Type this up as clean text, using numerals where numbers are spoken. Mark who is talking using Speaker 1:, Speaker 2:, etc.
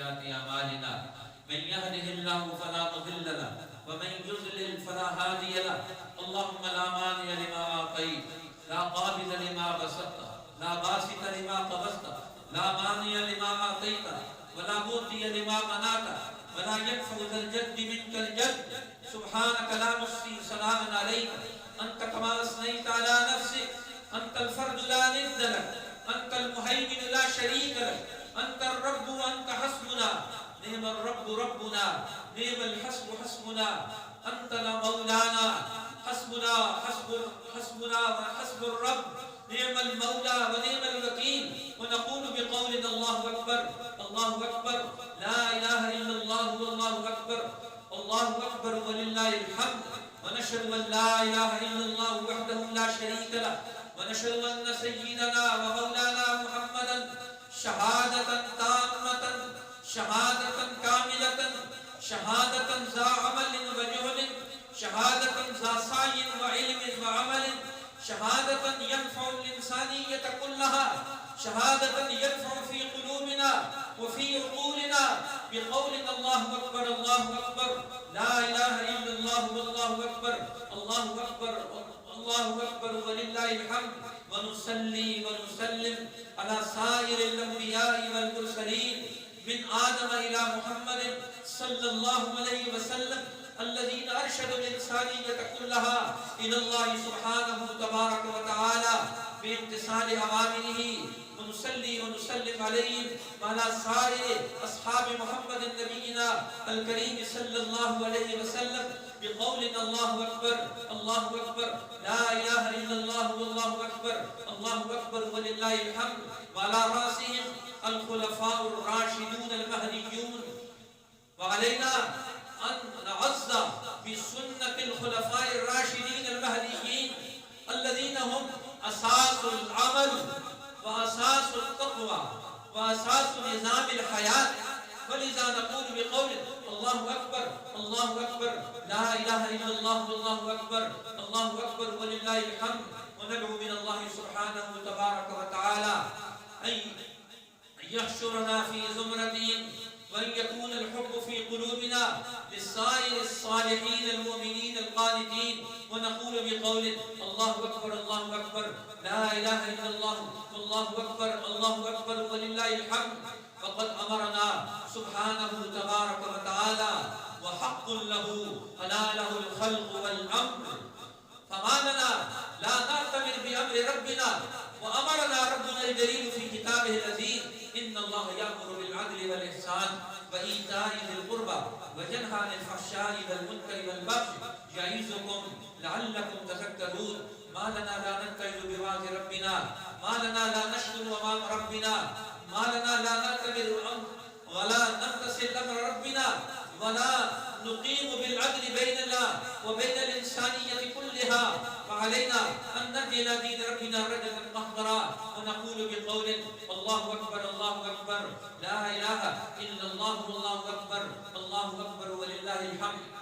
Speaker 1: سيئات أعمالنا من يهده الله فلا مضل له ومن يضلل فلا هادي له اللهم لا مانع لما أعطيت لا قابض لما بسطت لا باسط لما قبضت لا مانع لما أعطيت ولا معطي لما منعت ولا ينفع ذا الجد منك الجد سبحانك لا نحصي ثناء عليك أنت كما أثنيت على نفسك أنت الفرد لا ند لك أنت المهيمن لا شريك لك أنت الرب وأنت حسبنا نعم الرب ربنا نعم الحسب حسبنا أنت مولانا حسبنا حسبنا وحسب الرب نعم المولى ونعم الوكيل ونقول بقولنا الله أكبر الله أكبر لا إله إلا الله والله أكبر الله أكبر ولله الحمد ونشهد أن لا إله إلا الله وحده لا شريك له ونشهد أن سيدنا ومولانا محمدا شهادة تامة شهادة كاملة شهادة ذا عمل وجهد شهادة ذا سعي وعلم وعمل شهادة ينفع الإنسانية كلها شهادة ينفع في قلوبنا وفي عقولنا بقولنا الله أكبر الله أكبر لا إله إلا الله والله أكبر الله أكبر الله أكبر ولله الحمد ونصلي ونسلم على سائر الأنبياء والمرسلين من آدم إلى محمد صلى الله عليه وسلم الذين أرشدوا الإنسانية كلها إلى الله سبحانه تبارك وتعالى بامتثال أوامره ونصلي ونسلم عليهم وعلى سائر أصحاب محمد نبينا الكريم صلى الله عليه وسلم بقولنا الله أكبر الله أكبر لا إله إلا الله والله أكبر الله أكبر ولله الحمد وعلى رأسهم الخلفاء الراشدون المهديون وعلينا أن نعز بسنة الخلفاء الراشدين المهديين الذين هم أساس العمل وأساس التقوى وأساس نظام الحياة ولذا نقول بقول الله أكبر الله أكبر لا إله إلا الله والله أكبر الله أكبر ولله الحمد وندعو من الله سبحانه تبارك وتعالى أن يحشرنا في زمرتهم وأن يكون الحب في قلوبنا للسائر الصالحين المؤمنين القانتين ونقول بقول الله أكبر الله أكبر لا إله إلا الله والله أكبر الله أكبر ولله الحمد فقد أمرنا سبحانه تبارك وتعالى وحق له ألا له الخلق والأمر فما لنا لا نعتمر بأمر ربنا وأمرنا ربنا الجليل في كتابه العزيز إن الله يأمر بالعدل والإحسان وإيتاء ذي القربى وينهى عن الفحشاء والمنكر والبغي يعظكم لعلكم تذكرون ما لنا لا نتخذ بوعد ربنا ما لنا لا نشكر أمام ربنا ما لنا لا نعتبر ولا نمتثل أمر ربنا ولا نقيم بالعدل بيننا وبين الإنسانية كلها وعلينا أن نرجع دين ربنا رجلا قهرا ونقول بقول الله أكبر الله أكبر لا إله إلا الله والله أكبر الله أكبر ولله الحمد